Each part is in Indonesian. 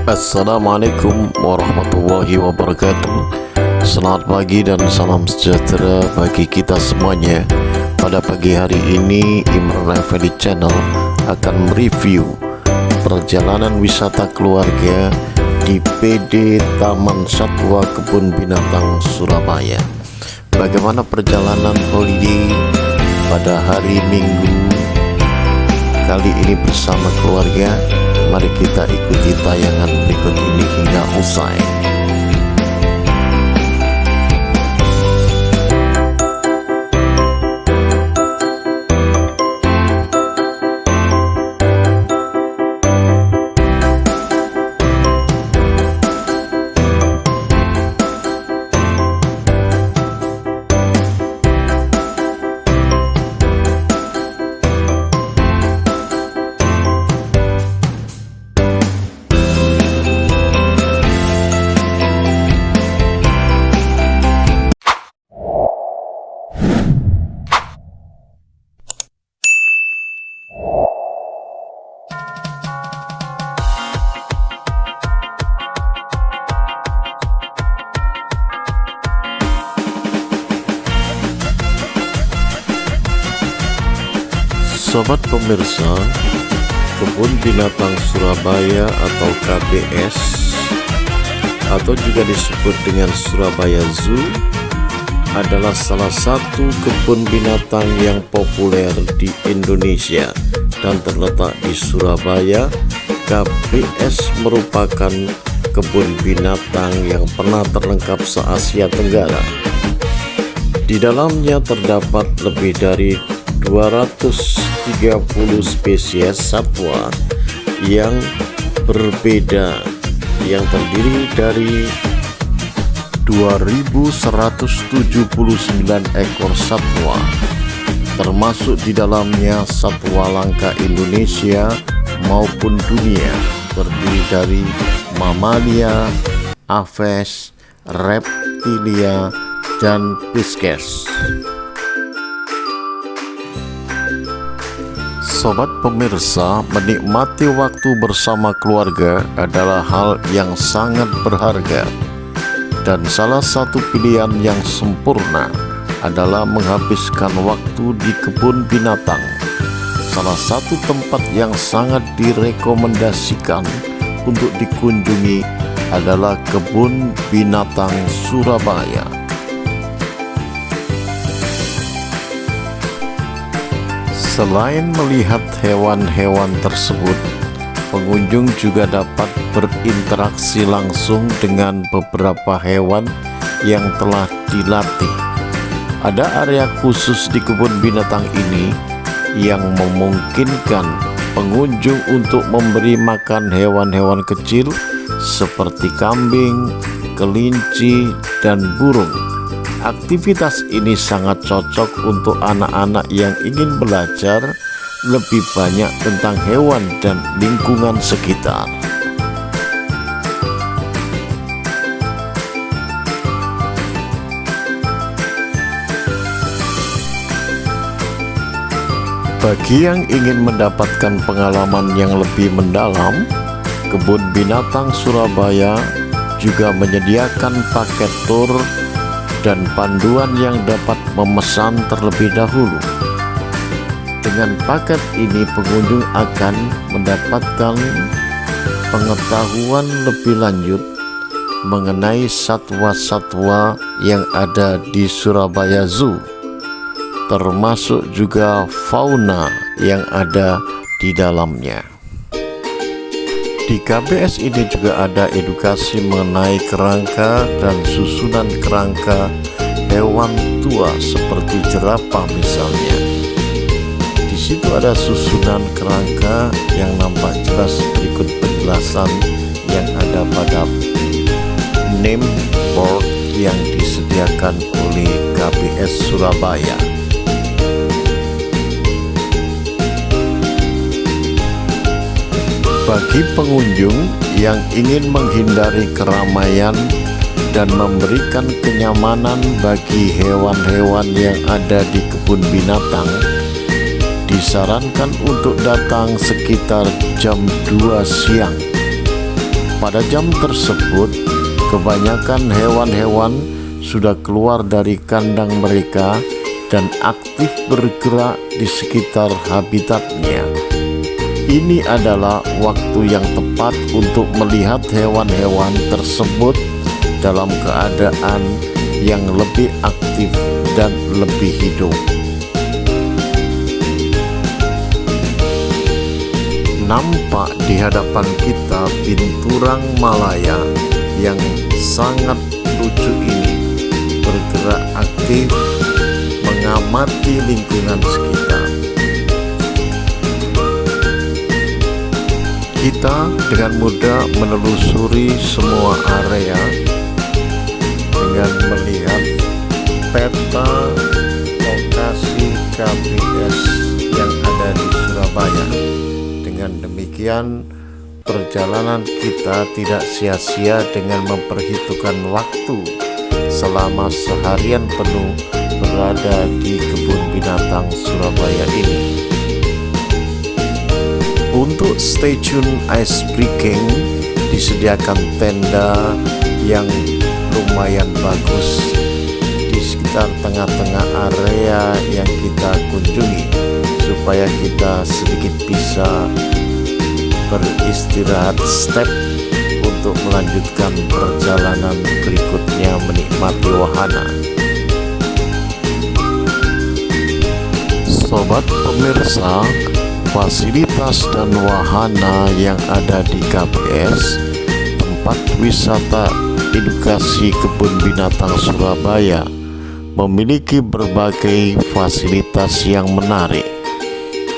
Assalamualaikum warahmatullahi wabarakatuh. Selamat pagi dan salam sejahtera bagi kita semuanya. Pada pagi hari ini Imran Effendi Channel akan mereview perjalanan wisata keluarga di PD Taman Satwa Kebun Binatang Surabaya. Bagaimana perjalanan holiday pada hari Minggu kali ini bersama keluarga? Mari kita ikuti tayangan berikut ini hingga usai. Sobat pemirsa, Kebun Binatang Surabaya atau KBS atau juga disebut dengan Surabaya Zoo adalah salah satu kebun binatang yang populer di Indonesia dan terletak di Surabaya. KBS merupakan kebun binatang yang pernah terlengkap se-Asia Tenggara. Di dalamnya terdapat lebih dari 230 spesies satwa yang berbeda yang terdiri dari 2.179 ekor satwa, termasuk di dalamnya satwa langka Indonesia maupun dunia, terdiri dari mamalia, aves, reptilia, dan pisces. Sobat pemirsa, menikmati waktu bersama keluarga adalah hal yang sangat berharga, dan salah satu pilihan yang sempurna adalah menghabiskan waktu di kebun binatang. Salah satu tempat yang sangat direkomendasikan untuk dikunjungi adalah Kebun Binatang Surabaya. Selain melihat hewan-hewan tersebut, pengunjung juga dapat berinteraksi langsung dengan beberapa hewan yang telah dilatih. Ada area khusus di kebun binatang ini yang memungkinkan pengunjung untuk memberi makan hewan-hewan kecil seperti kambing, kelinci, dan burung. Aktivitas ini sangat cocok untuk anak-anak yang ingin belajar lebih banyak tentang hewan dan lingkungan sekitar. Bagi yang ingin mendapatkan pengalaman yang lebih mendalam, Kebun Binatang Surabaya juga menyediakan paket tur dan panduan yang dapat memesan terlebih dahulu. Dengan paket ini, pengunjung akan mendapatkan pengetahuan lebih lanjut mengenai satwa-satwa yang ada di Surabaya Zoo, termasuk juga fauna yang ada di dalamnya. Di KBS ini juga ada edukasi mengenai kerangka dan susunan kerangka hewan tua seperti jerapah misalnya. Di situ ada susunan kerangka yang nampak jelas berikut penjelasan yang ada pada name board yang disediakan oleh KBS Surabaya. Bagi pengunjung yang ingin menghindari keramaian dan memberikan kenyamanan bagi hewan-hewan yang ada di kebun binatang, disarankan untuk datang sekitar jam 2 siang Pada jam tersebut, kebanyakan hewan-hewan sudah keluar dari kandang mereka dan aktif bergerak di sekitar habitatnya. Ini adalah waktu yang tepat untuk melihat hewan-hewan tersebut dalam keadaan yang lebih aktif dan lebih hidup. Nampak di hadapan kita binturang Malaya yang sangat lucu ini bergerak aktif mengamati lingkungan sekitar. Kita dengan mudah menelusuri semua area dengan melihat peta lokasi KBS yang ada di Surabaya. Dengan demikian, perjalanan kita tidak sia-sia dengan memperhitungkan waktu selama seharian penuh berada di kebun binatang Surabaya ini. Untuk stasiun ice breaking disediakan tenda yang lumayan bagus di sekitar tengah-tengah area yang kita kunjungi, supaya kita sedikit bisa beristirahat step untuk melanjutkan perjalanan berikutnya menikmati wahana. Sobat pemirsa, fasilitas dan wahana yang ada di KBS, tempat wisata edukasi kebun binatang Surabaya, memiliki berbagai fasilitas yang menarik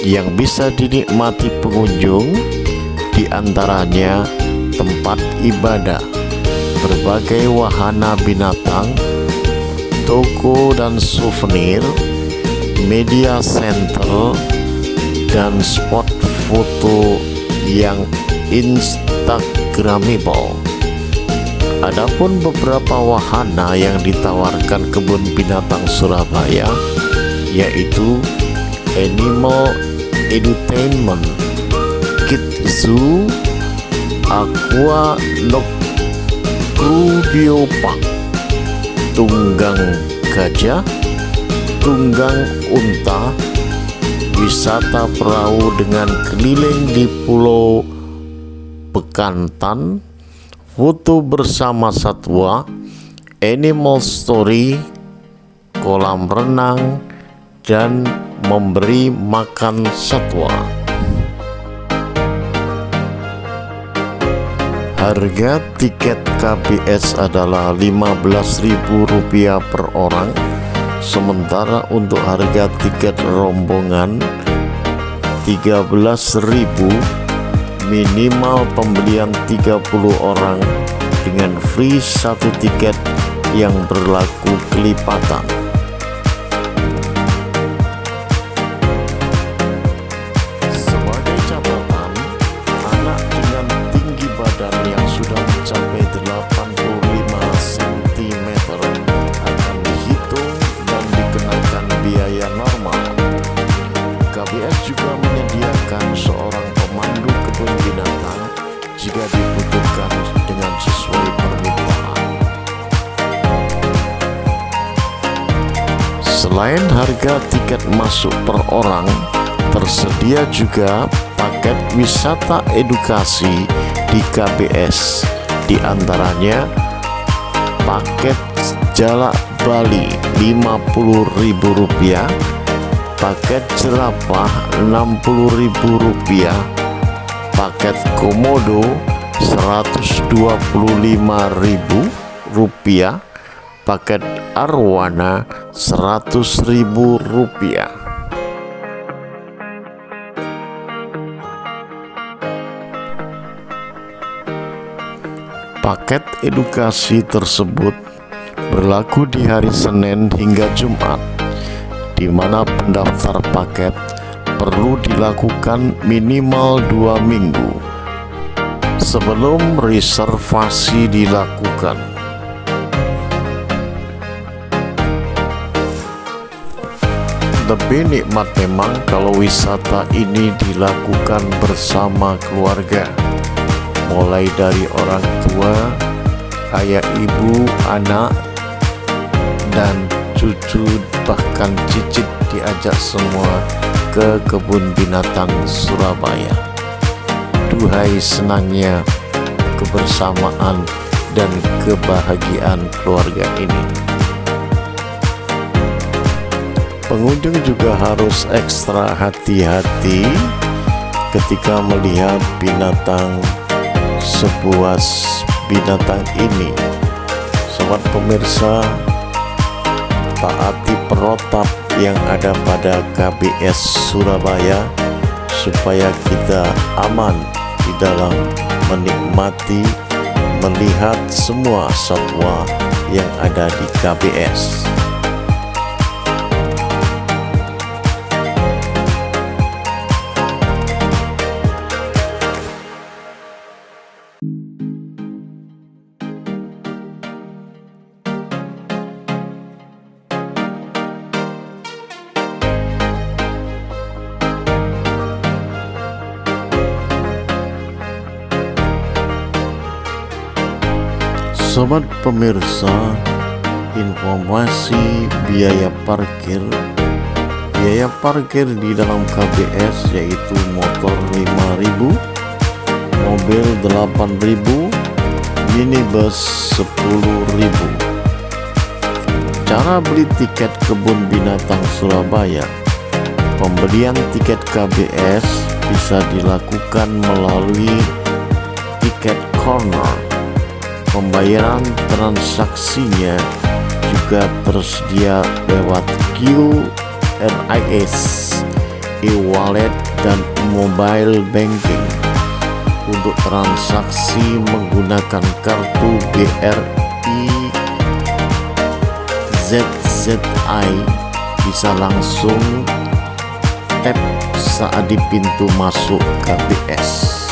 yang bisa dinikmati pengunjung, di antaranya tempat ibadah, berbagai wahana binatang, toko dan souvenir, media center, dan spot foto yang instagramable. Adapun beberapa wahana yang ditawarkan kebun binatang Surabaya yaitu Animal Entertainment, Kids Zoo, Aqua Studio Park, tunggang gajah, tunggang unta, wisata perahu dengan keliling di Pulau Bekantan, foto bersama satwa, animal story, kolam renang, dan memberi makan satwa. Harga tiket KBS adalah Rp15.000 per orang, sementara untuk harga tiket rombongan Rp13.000, minimal pembelian 30 orang dengan free satu tiket yang berlaku kelipatan. Sebagai catatan, anak dengan tinggi badan yang sudah mencapai 85 cm akan dihitung dan dikenakan biaya normal. KBS juga menyediakan seorang pemandu kebun binatang jika dibutuhkan dengan sesuai permintaan. Selain harga tiket masuk per orang, tersedia juga paket wisata edukasi di KBS, di antaranya paket Jalak Bali Rp50.000, paket jerapah Rp60.000, paket komodo Rp125.000, paket arwana Rp100.000. Paket edukasi tersebut berlaku di hari Senin hingga Jumat, di mana pendaftar paket perlu dilakukan minimal 2 minggu sebelum reservasi dilakukan. Lebih nikmat memang kalau wisata ini dilakukan bersama keluarga. mulai dari orang tua, ayah, ibu, anak, dan cucu, bahkan cicit diajak semua ke kebun binatang Surabaya. Duhai senangnya kebersamaan dan kebahagiaan keluarga ini. Pengunjung juga harus ekstra hati-hati ketika melihat sebuah binatang ini. Sobat pemirsa, taati protap yang ada pada KBS Surabaya supaya kita aman di dalam menikmati melihat semua satwa yang ada di KBS. Sobat pemirsa, informasi biaya parkir di dalam KBS yaitu motor 5.000, mobil 8.000, minibus 10.000. Cara beli tiket kebun binatang Surabaya. Pembelian tiket KBS bisa dilakukan melalui tiket corner. Pembayaran transaksinya juga tersedia lewat QRIS, e-wallet, dan mobile banking. Untuk transaksi menggunakan kartu BRI ZZI bisa langsung tap saat di pintu masuk KBS.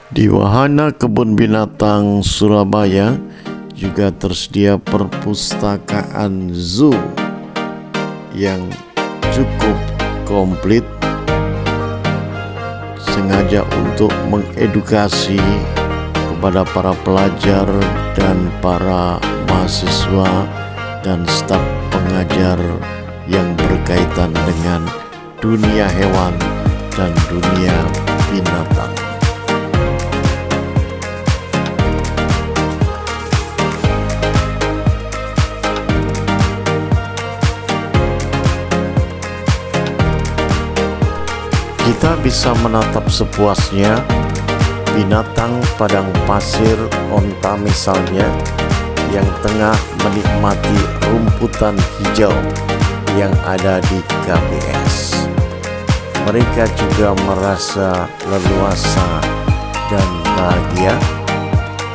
Di wahana kebun binatang Surabaya juga tersedia perpustakaan zoo yang cukup komplit, sengaja untuk mengedukasi kepada para pelajar dan para mahasiswa dan staf pengajar yang berkaitan dengan dunia hewan dan dunia binatang. Kita bisa menatap sepuasnya binatang padang pasir onta misalnya yang tengah menikmati rumputan hijau yang ada di KBS. Mereka juga merasa leluasa dan bahagia,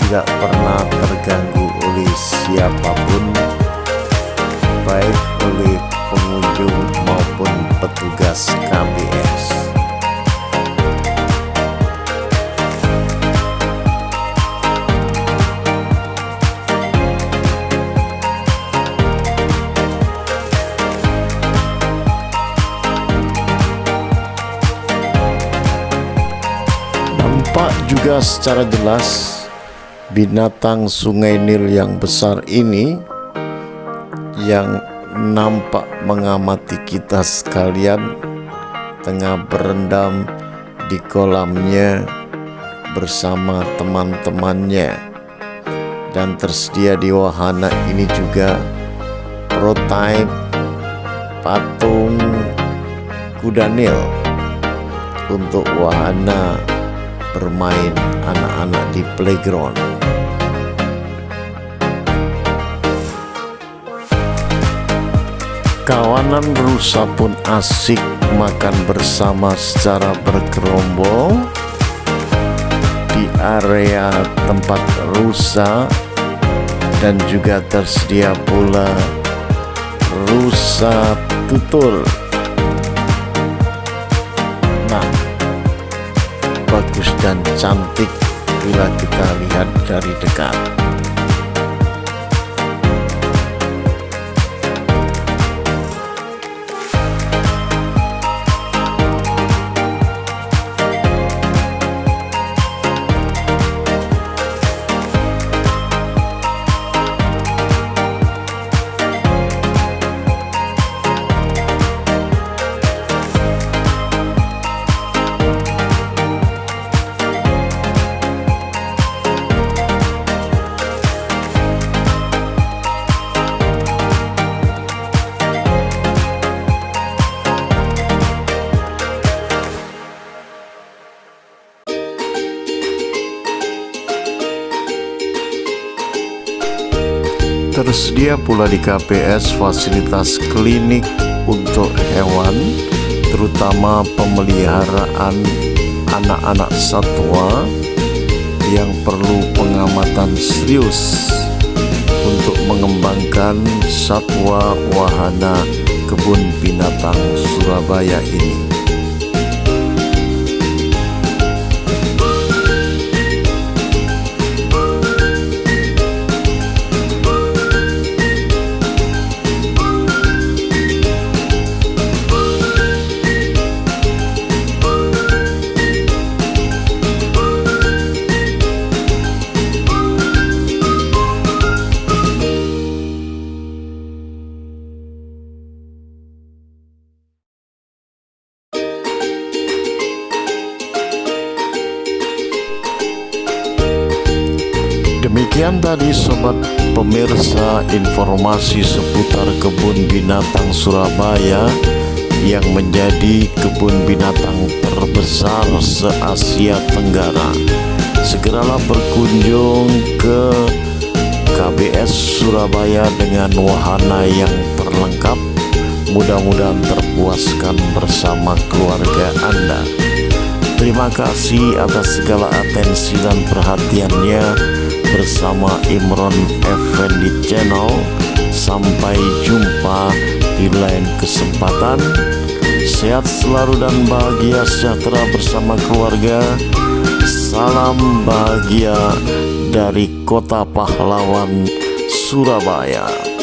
tidak pernah terganggu oleh siapapun, baik oleh pengunjung maupun petugas KBS. Nampak juga secara jelas binatang Sungai Nil yang besar ini yang nampak mengamati kita sekalian tengah berendam di kolamnya bersama teman-temannya. Dan tersedia di wahana ini juga prototipe patung kuda Nil untuk wahana bermain anak-anak di playground. Kawanan rusa pun asik makan bersama secara bergerombol di area tempat rusa, dan juga tersedia pula rusa tutul. Nah, bagus dan cantik bila kita lihat dari dekat. Tersedia pula di KBS fasilitas klinik untuk hewan, terutama pemeliharaan anak-anak satwa yang perlu pengamatan serius untuk mengembangkan satwa wahana Kebun Binatang Surabaya ini. Demikian tadi sobat pemirsa informasi seputar Kebun Binatang Surabaya yang menjadi kebun binatang terbesar se-Asia Tenggara. Segeralah berkunjung ke KBS Surabaya dengan wahana yang terlengkap. Mudah-mudahan terpuaskan bersama keluarga Anda. Terima kasih atas segala atensi dan perhatiannya bersama Imron Effendi Channel. Sampai jumpa di lain kesempatan. Sehat selalu dan bahagia sejahtera bersama keluarga. Salam bahagia dari Kota Pahlawan, Surabaya.